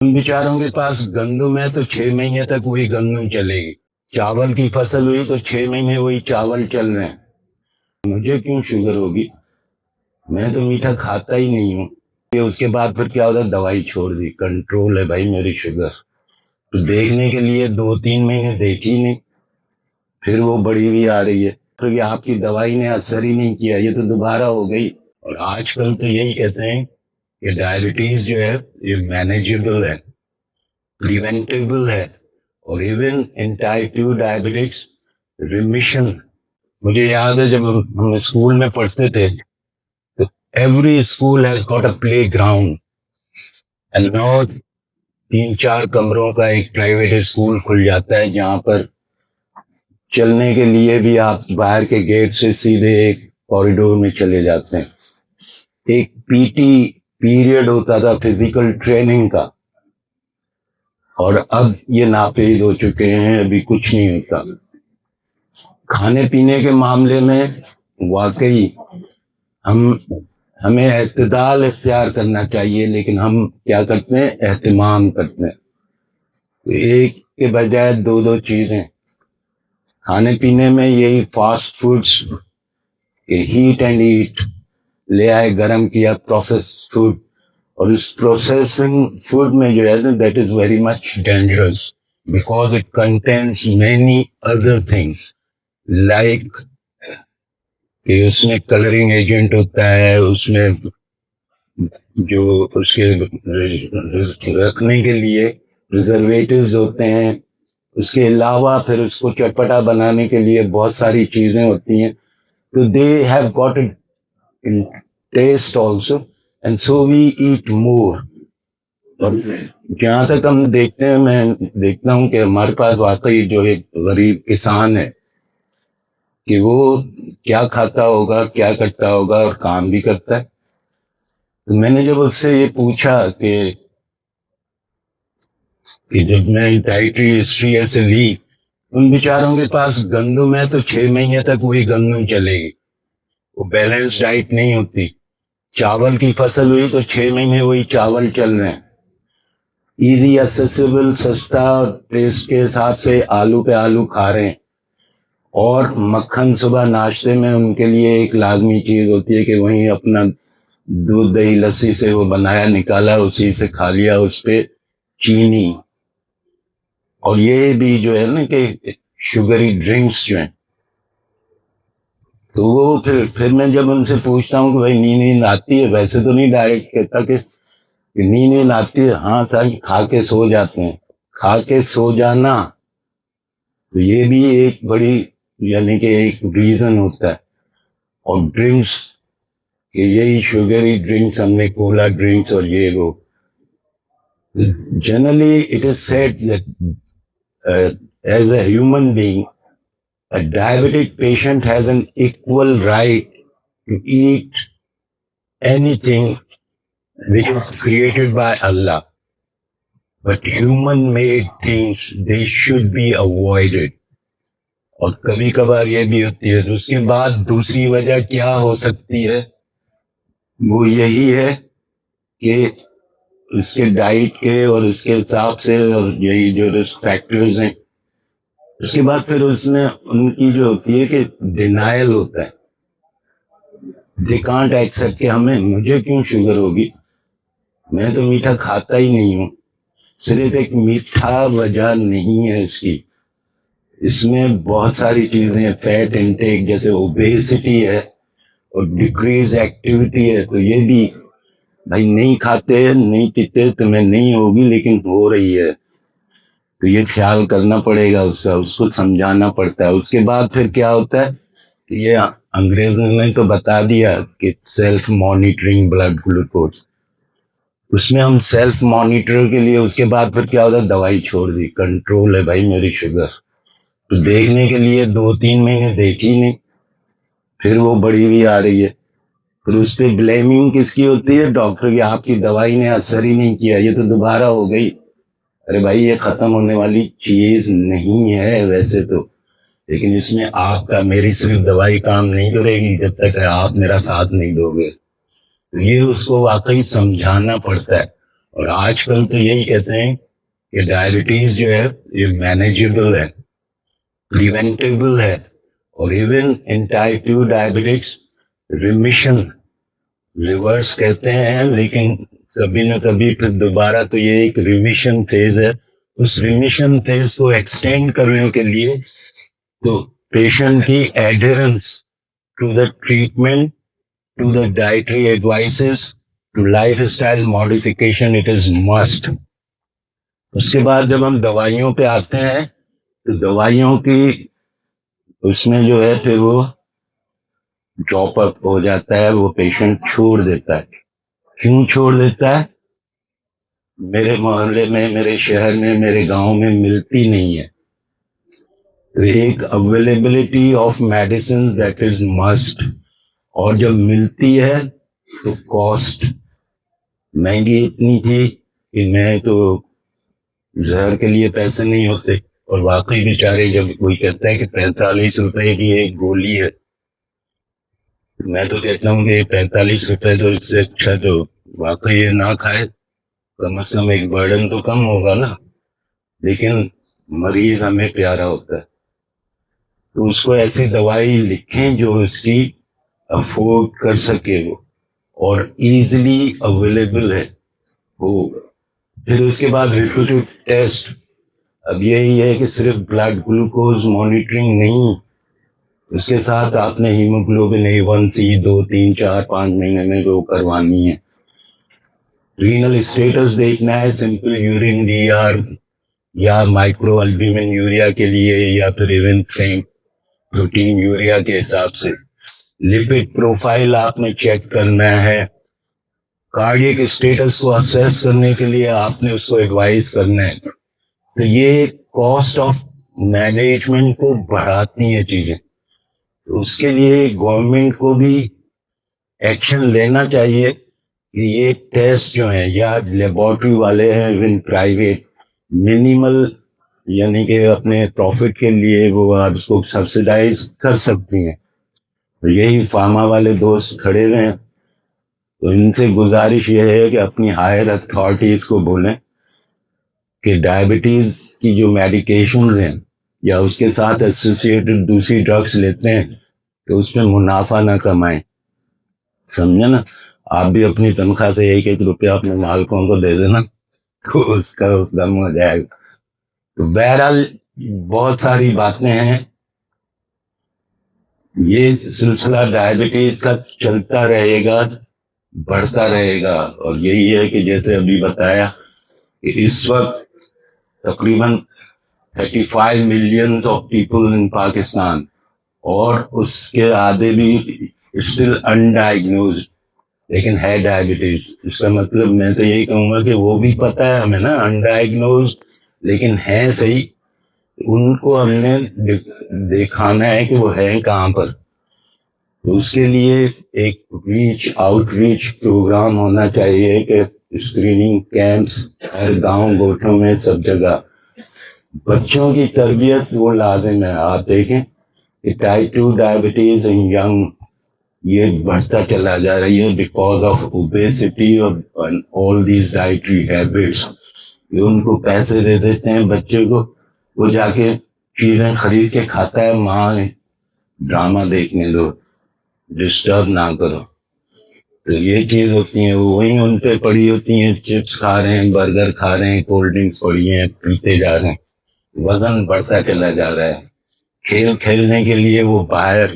ان بیچاروں کے پاس گندم ہے تو 6 مہینے تک وہی گندم چلے گی، چاول کی فصل ہوئی تو 6 مہینے وہی چاول چل رہے ہیں۔ مجھے کیوں شوگر ہوگی؟ میں تو میٹھا کھاتا ہی نہیں ہوں۔ اس کے بعد پھر کیا ہوتا ہے، دوائی چھوڑ دی، کنٹرول ہے بھائی میری شوگر۔ تو دیکھنے کے لیے 2-3 مہینے دیکھی نہیں، پھر وہ بڑی ہوئی آ رہی ہے، پھر یہ آپ کی دوائی نے اثر ہی نہیں کیا، یہ تو دوبارہ ہو گئی۔ اور آج کل تو یہی کہتے ہیں کہ ڈائبٹیز جو ہے یہ مینیجیبل ہے، پریونٹیبل ہے، اور ایون ان ٹائپ 2 ڈائبٹکس ریمیشن۔ مجھے یاد ہے جب ہم اسکول میں پڑھتے تھے تو every school has got a play ground, and now 3-4 کمروں کا ایک پرائیویٹ اسکول کھل جاتا ہے جہاں پر چلنے کے لیے بھی آپ باہر کے گیٹ سے سیدھے ایک کوریڈور میں چلے جاتے ہیں۔ ایک پی ٹی پیریڈ ہوتا تھا فزیکل ٹریننگ کا، اور اب یہ ناپید ہو چکے ہیں، ابھی کچھ نہیں ہوتا۔ کھانے پینے کے معاملے میں واقعی ہمیں اعتدال اختیار کرنا چاہیے، لیکن ہم کیا کرتے ہیں، اہتمام کرتے ہیں۔ ایک کے بجائے 2 چیزیں کھانے پینے میں، یہی fast foods, heat and eat لے آئے، گرم کیا پروسیس فوڈ، اور اس پروسیسنگ فوڈ میں جو ہے نا that is very much dangerous because it contains many other things like کہ اس میں کلرنگ ایجنٹ ہوتا ہے، اس میں جو اس کے رکھنے کے لیے ریزرویٹیوز ہوتے ہیں، اس کے علاوہ پھر اس کو چٹپٹا بنانے کے لیے بہت ساری چیزیں ہوتی ہیں، تو they have got it in test also and so we eat more. اور جہاں تک ہم دیکھتے ہیں، میں دیکھتا ہوں کہ ہمارے پاس واقعی جو ایک غریب کسان ہے کہ وہ کیا کھاتا ہوگا، کیا کرتا ہوگا، اور کام بھی کرتا ہے۔ تو میں نے جب اس سے یہ پوچھا کہ جب میں ڈائٹری ہسٹری ایسے لی، ان بیچاروں کے پاس گندم ہے تو 6 مہینے تک وہی گندم چلے گی، وہ بیلنس ڈائٹ نہیں ہوتی۔ چاول کی فصل ہوئی تو 6 مہینے وہی چاول چل رہے ہیں، ایزی ایسیسیبل، سستا، ٹیسٹ کے حساب سے آلو پہ آلو کھا رہے ہیں، اور مکھن صبح ناشتے میں ان کے لیے ایک لازمی چیز ہوتی ہے کہ وہیں اپنا دودھ دہی لسی سے وہ بنایا نکالا، اسی سے کھا لیا، اس پہ چینی، اور یہ بھی جو ہے نا کہ شوگری ڈرنکس جو ہیں، تو وہ پھر میں جب ان سے پوچھتا ہوں کہ بھائی نیند آتی ہے، ویسے تو نہیں ڈائریکٹ کہتا کہ نیند آتی ہے، ہاں سر کھا کے سو جاتے ہیں۔ کھا کے سو جانا تو یہ بھی ایک بڑی یعنی کہ ایک ریزن ہوتا ہے۔ اور ڈرنکس، کہ یہی شوگری ڈرنکس، ہم نے کولا ڈرنکس اور یہ وہ، generally it is said that as a human being a diabetic patient has an equal right to eat anything which is created by Allah. But human-made things, they should be avoided. اور کبھی کبھار یہ بھی ہوتی ہے۔ اس کے بعد دوسری وجہ کیا ہو سکتی ہے، وہ یہی ہے کہ اس کے ڈائٹ کے اور اس کے حساب سے، اور یہی جو رسک فیکٹرز ہیں، اس کے بعد پھر اس میں ان کی جو ہوتی ہے کہ ڈینائل ہوتا ہے، دے کانٹ ایکسپٹ کہ مجھے کیوں شوگر ہوگی، میں تو میٹھا کھاتا ہی نہیں ہوں۔ صرف ایک میٹھا وجہ نہیں ہے اس کی، اس میں بہت ساری چیزیں، فیٹ انٹیک جیسے اوبیسٹی ہے اور ڈیکریز ایکٹیویٹی ہے، تو یہ بھی بھائی نہیں کھاتے نہیں پیتے تو میں نہیں ہوگی، لیکن ہو رہی ہے، تو یہ خیال کرنا پڑے گا، اس کا اس کو سمجھانا پڑتا ہے۔ اس کے بعد پھر کیا ہوتا ہے کہ یہ انگریزوں نے تو بتا دیا کہ سیلف مانیٹرنگ بلڈ گلوکوز، اس میں ہم سیلف مانیٹر کے لیے، اس کے بعد پھر کیا ہوتا ہے، دوائی چھوڑ دی، کنٹرول ہے بھائی میری شوگر۔ تو دیکھنے کے لیے 2-3 مہینے دیکھی نہیں، پھر وہ بڑی ہوئی آ رہی ہے، پھر اس پہ بلیمنگ کس کی ہوتی ہے، ڈاکٹر کی، آپ کی دوائی نے اثر ہی نہیں کیا، یہ تو دوبارہ ہو گئی۔ ارے بھائی یہ ختم ہونے والی چیز نہیں ہے ویسے تو، لیکن اس میں آپ کا، میری صرف دوائی کام نہیں کرے گی جب تک آپ میرا ساتھ نہیں دو گے۔ یہ اس کو واقعی سمجھانا پڑتا ہے۔ اور آج کل تو یہی کہتے ہیں کہ ڈائبٹیز جو ہے یہ مینیجیبل ہے, پریونٹیبل ہے, اور even in type 2 ڈائبٹکس remission reverse کہتے ہیں, لیکن کبھی نہ کبھی پھر دوبارہ تو یہ ایک ریمیشن فیز ہے. اس ریمیشن فیز کو ایکسٹینڈ کرنے کے لیے تو پیشنٹ کی adherence to the treatment, to the dietary advices, to lifestyle modification, it is must. اس کے بعد جب ہم دوائیوں پہ آتے ہیں تو دوائیوں کی اس میں جو ہے پھر وہ ڈراپ اپ ہو جاتا ہے, وہ پیشنٹ چھوڑ دیتا ہے. کیوں چھوڑ دیتا ہے؟ میرے محلے میں, میرے شہر میں, میرے گاؤں میں ملتی نہیں ہے. ایک availability of medicine that is must, اور جب ملتی ہے تو کاسٹ مہنگی اتنی تھی کہ میں تو زہر کے لیے پیسے نہیں ہوتے. اور واقعی بیچارے جب کوئی کہتا ہے کہ 45 روپے کی ایک گولی ہے, میں تو کہتا ہوں کہ 45 روپے تو اس سے اچھا تو واقعی یہ نہ کھائے, کم از کم ایک برڈن تو کم ہوگا نا. لیکن مریض ہمیں پیارا ہوتا ہے, تو اس کو ایسی دوائی لکھیں جو اس کی افورڈ کر سکے وہ, اور ایزلی اویلیبل ہے وہ. پھر اس کے بعد ریپیٹیو ٹیسٹ. اب یہی ہے کہ صرف بلڈ گلوکوز مانیٹرنگ نہیں, اس کے ساتھ آپ نے ہیموگلوبن A1C 2, 3, 4, 5 مہینے میں وہ کروانی ہے. رینل اسٹیٹس دیکھنا ہے, سمپل یورین DR یا مائکرو البیومن یوریا کے لیے, یا پھر ایون پروٹین یوریا کے حساب سے. لپڈ پروفائل آپ نے چیک کرنا ہے. کارڈیک اسٹیٹس کو اسیس کرنے کے لیے آپ نے اس کو ایڈوائز کرنا ہے. تو یہ کاسٹ آف مینجمنٹ کو بڑھاتی ہیں چیزیں. اس کے لیے گورنمنٹ کو بھی ایکشن لینا چاہیے کہ یہ ٹیسٹ جو ہیں, یا لیبارٹری والے ہیں ایون پرائیویٹ, منیمل یعنی کہ اپنے پروفٹ کے لیے وہ آپ اس کو سبسیڈائز کر سکتی ہیں. یہی فارما والے دوست کھڑے ہوئے ہیں, تو ان سے گزارش یہ ہے کہ اپنی ہائر اتھارٹیز کو بولیں کہ ڈائبٹیز کی جو میڈیکیشنز ہیں یا اس کے ساتھ ایسوسیٹڈ دوسری ڈرگس لیتے ہیں تو اس میں منافع نہ کمائیں. سمجھے نا؟ آپ بھی اپنی تنخواہ سے 1-1 روپیہ اپنے مالکوں کو دے دینا تو اس کا دم ہو جائے گا. تو بہرحال بہت ساری باتیں ہیں. یہ سلسلہ ڈائبٹیز کا چلتا رہے گا, بڑھتا رہے گا. اور یہی ہے کہ جیسے ابھی بتایا کہ اس وقت تقریباً 35 millions of people in Pakistan, اور اس کے آدھے بھی اسٹل انڈائگنوزڈ, لیکن ہے ڈائبٹیز. اس کا مطلب میں تو یہی کہوں گا کہ وہ بھی پتہ ہے ہمیں نا, انڈائگنوزڈ لیکن ہیں صحیح. ان کو ہم نے دکھانا ہے کہ وہ ہیں کہاں پر. تو اس کے لیے ایک آؤٹ ریچ پروگرام ہونا چاہیے کہ اسکریننگ کیمپس ہر گاؤں گوٹھوں میں سب جگہ. بچوں کی تربیت وہ لازم ہے. آپ دیکھیں کہ ٹائپ 2 ڈائبٹیز ان ینگ یہ بڑھتا چلا جا رہی ہے بیکاز آف اوبیسٹی اور آل دیز ڈائٹری ہیبٹس. یہ ان کو پیسے دے دیتے ہیں بچے کو, وہ جا کے چیزیں خرید کے کھاتا ہے, ماں ڈرامہ دیکھنے دو, ڈسٹرب نہ کرو. تو یہ چیز ہوتی ہیں, وہی ان پہ پڑی ہوتی ہیں, چپس کھا رہے ہیں, برگر کھا رہے ہیں, کولڈ ڈرنکس پڑی ہیں, پیتے جا رہے ہیں, وزن بڑھتا چلا جا رہا ہے. کھیل کھیلنے کے لیے وہ باہر,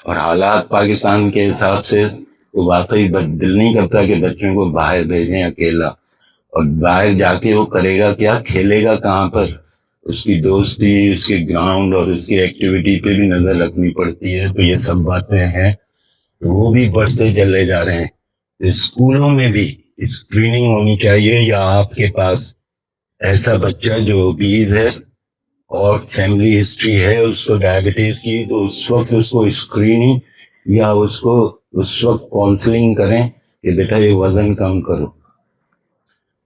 اور حالات پاکستان کے حساب سے تو واقعی دل نہیں کرتا کہ بچوں کو باہر بھیجیں اکیلا. اور باہر جا کے وہ کرے گا کیا, کھیلے گا کہاں پر؟ اس کی دوستی, اس کے گراؤنڈ اور اس کی ایکٹیویٹی پہ بھی نظر رکھنی پڑتی ہے. تو یہ سب باتیں ہیں, وہ بھی بڑھتے چلے جا رہے ہیں. اسکولوں میں بھی اسکریننگ ہونی چاہیے, یا آپ کے پاس ایسا بچہ جو اوبیز ہے اور فیملی ہسٹری ہے اس کو ڈائبٹیز کی, تو اس وقت اس کو اسکریننگ یا اس کو اس وقت کاؤنسلنگ کریں کہ بیٹا یہ وزن کم کرو.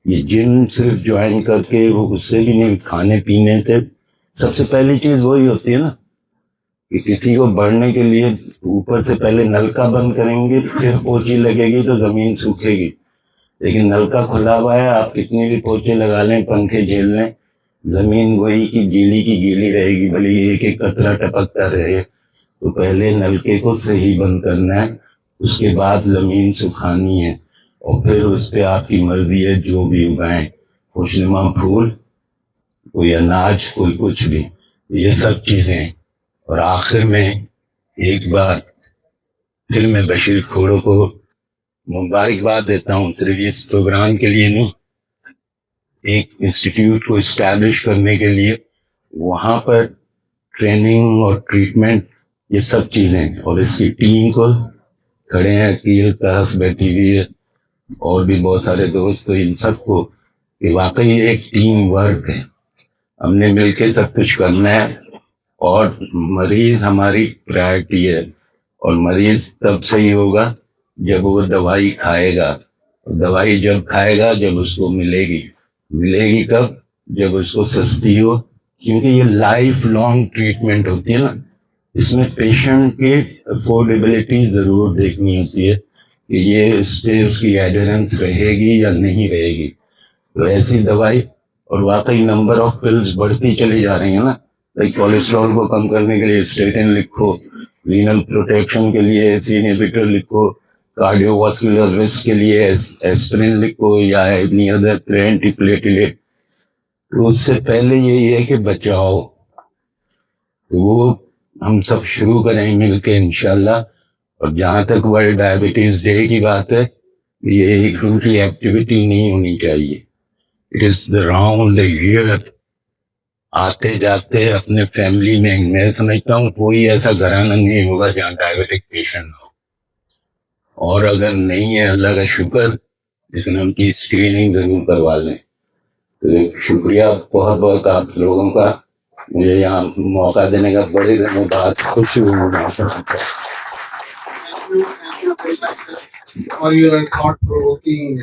یہ جم صرف جوائن کر کے وہ اس سے بھی نہیں, کھانے پینے سے سب سے پہلی چیز وہی ہوتی ہے نا کہ کسی کو بڑھنے کے لیے اوپر سے پہلے نل کا بند کریں گے, پھر پوچی لگے گی تو زمین سوکھے گی. لیکن نل کا کھلا ہوا ہے، آپ کتنے بھی پوچھے لگا لیں، پنکھے جھیل لیں، زمین وہی کی گیلی رہے گی، بھلے ایک ایک قطرہ ٹپکتا رہے. تو پہلے نلکے کو صحیح بند کرنا ہے، اس کے بعد زمین سکھانی ہے، اور پھر اس پہ آپ کی مرضی ہے جو بھی اگائیں، خوشنما پھول، کوئی اناج، کوئی کچھ بھی، یہ سب چیزیں. اور آخر میں ایک بار پھر میں بشیر کھوڑو کو مبارکباد دیتا ہوں، صرف اس پروگرام کے لیے نہیں، ایک انسٹیٹیوٹ کو اسٹیبلش کرنے کے لیے. وہاں پر ٹریننگ اور ٹریٹمنٹ، یہ سب چیزیں، اور اس کی ٹیم کو کھڑے ہیں، عقیل طرف بیٹھی ہوئی ہے، اور بھی بہت سارے دوست، تو ان سب کو کہ واقعی ایک ٹیم ورک ہے، ہم نے مل کے سب کچھ کرنا ہے. اور مریض ہماری پرائرٹی ہے، اور مریض تب صحیح ہوگا جب وہ دوائی کھائے گا. دوائی جب کھائے گا جب اس کو ملے گی کب؟ جب اس کو سستی ہو، کیونکہ یہ لائف لانگ ٹریٹمنٹ ہوتی ہے نا، اس میں پیشنٹ کی افورڈیبلٹی ضرور دیکھنی ہوتی ہے کہ یہ اس پہ اس کی ایڈرنس رہے گی یا نہیں رہے گی. تو ایسی دوائی، اور واقعی نمبر آف پلز بڑھتی چلی جا رہی ہیں نا، لائک کولیسٹرول کو کم کرنے کے لیے اسٹیٹن لکھو، رینل پروٹیکشن کے لیے ایسی انہیبیٹر لکھو، کارڈیو واسکولر رسک کے لیے ایسپرین لکھو، یا اینی ادر اینٹی پلیٹلیٹ. تو اس سے پہلے یہی ہے کہ بچاؤ. وہ ہم سب شروع کریں مل کے انشاءاللہ. اور جہاں تک ورلڈ ڈائبٹیز ڈے کی بات ہے، یہ ایک چھوٹی ایکٹیویٹی نہیں ہونی چاہیے. It is the round the year, آتے جاتے اپنے فیملی میں سمجھتا ہوں کوئی ایسا گھرانہ نہیں ہوگا جہاں ڈائبٹک پیشنٹ ہو. اور اگر نہیں ہے اللہ کا شکر، لیکن ہم کی اسکریننگ ضرور کروا لیں. تو شکریہ بہت بہت آپ لوگوں کا، مجھے یہاں موقع دینے کا. بڑے دنوں بعد خوش ہوں. For your thought-provoking